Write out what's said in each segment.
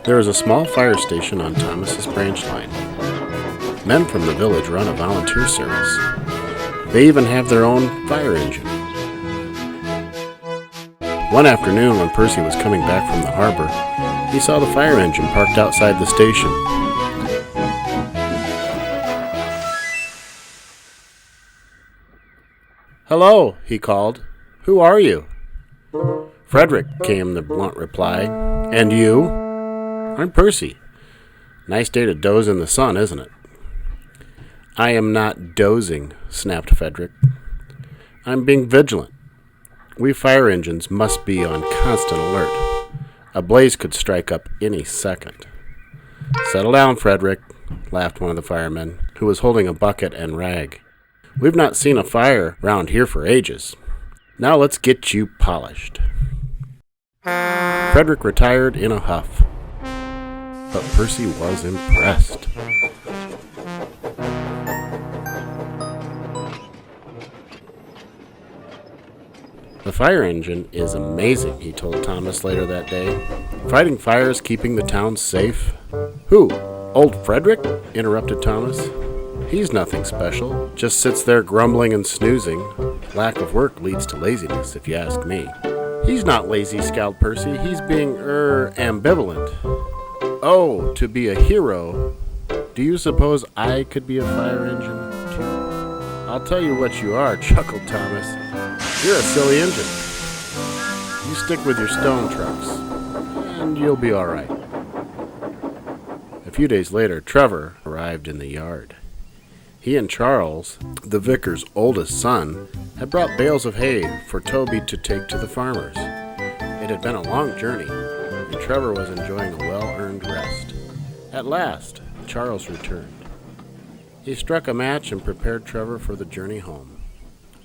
There is a small fire station on Thomas's branch line. Men from the village run a volunteer service. They even have their own fire engine. One afternoon, when Percy was coming back from the harbor, he saw the fire engine parked outside the station. "Hello," he called. "Who are you?" "Frederick," came the blunt reply. "And you?" "I'm Percy." "Nice day to doze in the sun, isn't it?" "I am not dozing," snapped Frederick. "I'm being vigilant. We fire engines must be on constant alert. A blaze could strike up any second." "Settle down, Frederick," laughed one of the firemen, who was holding a bucket and rag. "We've not seen a fire round here for ages. Now let's get you polished." Frederick retired in a huff, but Percy was impressed. "The fire engine is amazing," he told Thomas later that day. "Fighting fires, keeping the town safe." "Who? Old Frederick?" interrupted Thomas. "He's nothing special, just sits there grumbling and snoozing. Lack of work leads to laziness, if you ask me." "He's not lazy," scowled Percy. "He's being, ambivalent." "Oh, to be a hero. Do you suppose I could be a fire engine, too?" "I'll tell you what you are," chuckled Thomas. "You're a silly engine. You stick with your stone trucks, and you'll be all right." A few days later, Trevor arrived in the yard. He and Charles, the vicar's oldest son, had brought bales of hay for Toby to take to the farmers. It had been a long journey, and Trevor was enjoying a well-earned rest. At last, Charles returned. He struck a match and prepared Trevor for the journey home.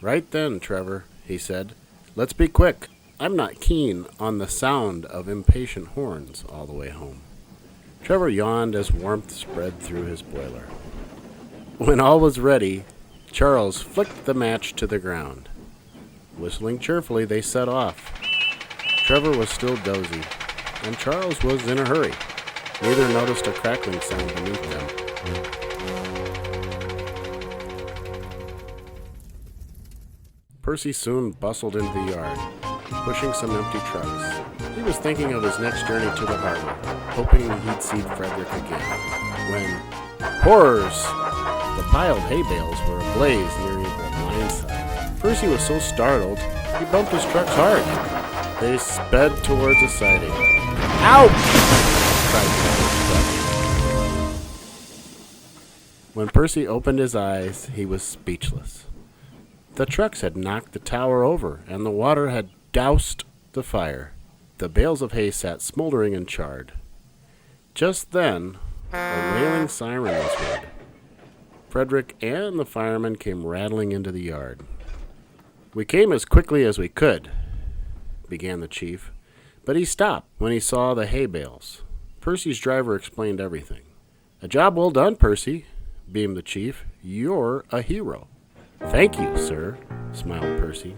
"Right then, Trevor," he said. "Let's be quick. I'm not keen on the sound of impatient horns all the way home." Trevor yawned as warmth spread through his boiler. When all was ready, Charles flicked the match to the ground. Whistling cheerfully, they set off. Trevor was still dozy, and Charles was in a hurry. Neither noticed a crackling sound beneath them. Percy soon bustled into the yard, pushing some empty trucks. He was thinking of his next journey to the harbor, hoping he'd see Frederick again. When, horrors! The piled hay bales were ablaze near the line side. Percy was so startled, he bumped his trucks hard. They sped towards a siding. "Ouch!" cried Frederick. When Percy opened his eyes, he was speechless. The trucks had knocked the tower over, and the water had doused the fire. The bales of hay sat smoldering and charred. Just then, a wailing siren was heard. Frederick and the firemen came rattling into the yard. "We came as quickly as we could," began the chief, but he stopped when he saw the hay bales. Percy's driver explained everything. "A job well done, Percy," beamed the chief. "You're a hero." "Thank you, sir," smiled Percy.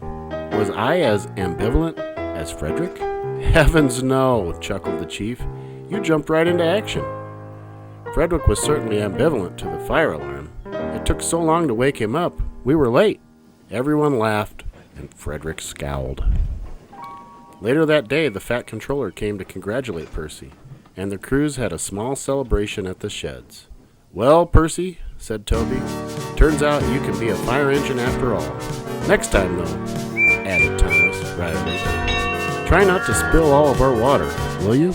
"Was I as ambivalent as Frederick?" "Heavens, no," chuckled the chief. "You jumped right into action. Frederick was certainly ambivalent to the fire alarm. It took so long to wake him up, we were late." Everyone laughed, and Frederick scowled. Later that day, the fat controller came to congratulate Percy, and the crews had a small celebration at the sheds. "Well, Percy," said Toby, "turns out you can be a fire engine after all. Next time, though," added Thomas, wryly, "try not to spill all of our water, will you?"